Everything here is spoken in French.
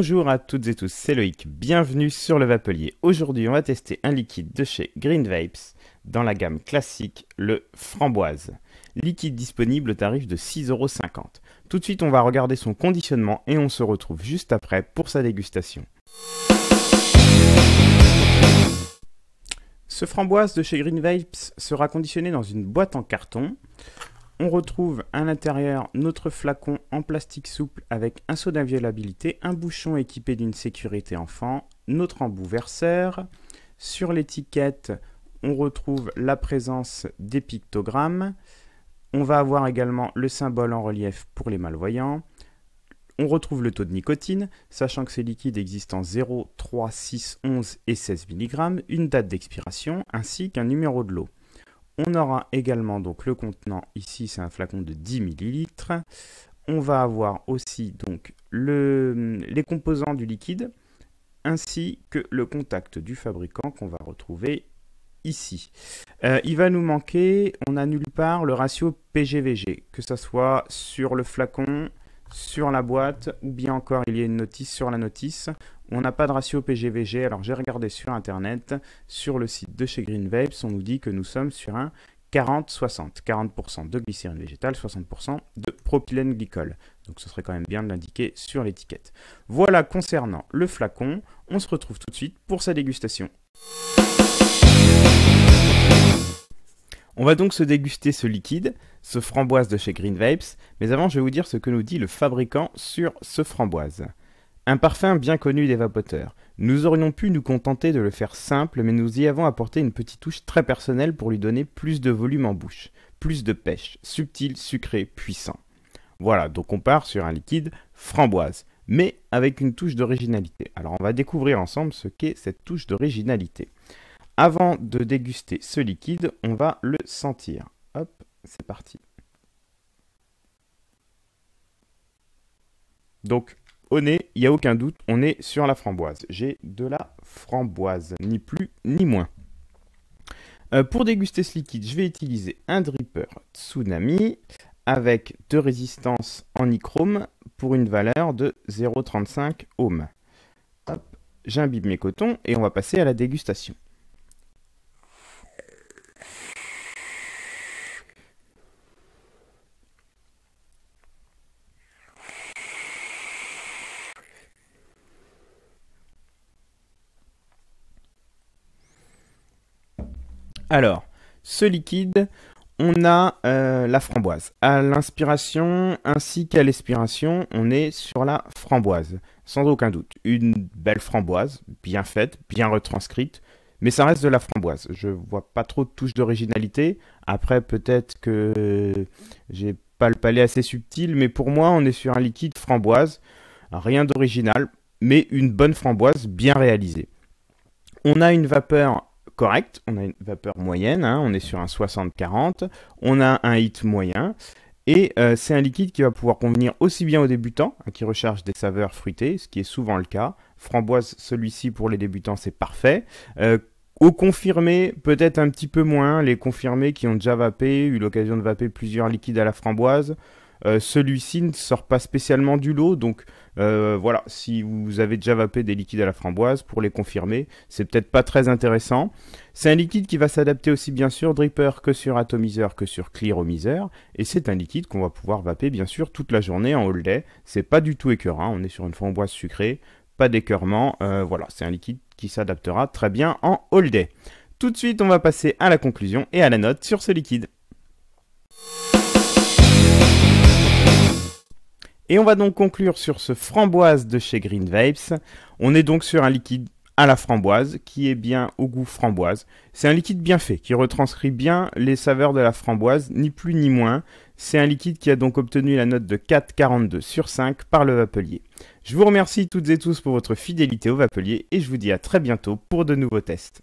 Bonjour à toutes et tous, c'est Loïc, bienvenue sur le Vapelier. Aujourd'hui, on va tester un liquide de chez Green Vapes dans la gamme classique, le framboise. Liquide disponible au tarif de 6,50 €. Tout de suite, on va regarder son conditionnement et on se retrouve juste après pour sa dégustation. Ce framboise de chez Green Vapes sera conditionné dans une boîte en carton. On retrouve à l'intérieur notre flacon en plastique souple avec un seau d'inviolabilité, un bouchon équipé d'une sécurité enfant, notre embout verseur. Sur l'étiquette, on retrouve la présence des pictogrammes. On va avoir également le symbole en relief pour les malvoyants. On retrouve le taux de nicotine, sachant que ces liquides existent en 0, 3, 6, 11 et 16 mg, une date d'expiration ainsi qu'un numéro de lot. On aura également donc le contenant, ici c'est un flacon de 10 ml. On va avoir aussi donc les composants du liquide ainsi que le contact du fabricant qu'on va retrouver ici. Il va nous manquer, on n'a nulle part le ratio PG/VG, que ce soit sur le flacon, sur la boîte ou bien encore il y a une notice sur la notice. On n'a pas de ratio PG/VG, alors j'ai regardé sur internet, sur le site de chez Green Vapes, on nous dit que nous sommes sur un 40-60, 40% de glycérine végétale, 60% de propylène glycol. Donc ce serait quand même bien de l'indiquer sur l'étiquette. Voilà concernant le flacon, on se retrouve tout de suite pour sa dégustation. On va donc se déguster ce liquide, ce framboise de chez Green Vapes, mais avant je vais vous dire ce que nous dit le fabricant sur ce framboise. Un parfum bien connu des vapoteurs. Nous aurions pu nous contenter de le faire simple, mais nous y avons apporté une petite touche très personnelle pour lui donner plus de volume en bouche, plus de pêche, subtil, sucré, puissant. Voilà, donc on part sur un liquide framboise, mais avec une touche d'originalité. Alors on va découvrir ensemble ce qu'est cette touche d'originalité. Avant de déguster ce liquide, on va le sentir. Hop, c'est parti. Donc, au nez, il n'y a aucun doute, on est sur la framboise. J'ai de la framboise, ni plus ni moins. Pour déguster ce liquide, je vais utiliser un dripper Tsunami avec de résistance en nichrome pour une valeur de 0,35 ohms. Hop, j'imbibe mes cotons et on va passer à la dégustation. Alors, ce liquide, on a la framboise. À l'inspiration ainsi qu'à l'expiration, on est sur la framboise, sans aucun doute. Une belle framboise, bien faite, bien retranscrite, mais ça reste de la framboise. Je vois pas trop de touches d'originalité. Après, peut-être que j'ai pas le palais assez subtil, mais pour moi, on est sur un liquide framboise. Rien d'original, mais une bonne framboise bien réalisée. On a une vapeur correct, on a une vapeur moyenne, hein, on est sur un 60-40, on a un hit moyen, et c'est un liquide qui va pouvoir convenir aussi bien aux débutants, hein, qui recherchent des saveurs fruitées, ce qui est souvent le cas. Framboise, celui-ci pour les débutants, c'est parfait. Aux confirmés, peut-être un petit peu moins, les confirmés qui ont déjà vapé, eu l'occasion de vaper plusieurs liquides à la framboise. Celui-ci ne sort pas spécialement du lot, donc voilà, si vous avez déjà vapé des liquides à la framboise, pour les confirmer, c'est peut-être pas très intéressant. C'est un liquide qui va s'adapter aussi bien sur dripper que sur atomiseur que sur clearomiseur, et c'est un liquide qu'on va pouvoir vaper bien sûr toute la journée en all day. C'est pas du tout écœurant, on est sur une framboise sucrée, pas d'écœurement, voilà, c'est un liquide qui s'adaptera très bien en all day. Tout de suite, on va passer à la conclusion et à la note sur ce liquide. Et on va donc conclure sur ce framboise de chez Green Vapes. On est donc sur un liquide à la framboise qui est bien au goût framboise. C'est un liquide bien fait qui retranscrit bien les saveurs de la framboise, ni plus ni moins. C'est un liquide qui a donc obtenu la note de 4,42 sur 5 par le Vapelier. Je vous remercie toutes et tous pour votre fidélité au Vapelier et je vous dis à très bientôt pour de nouveaux tests.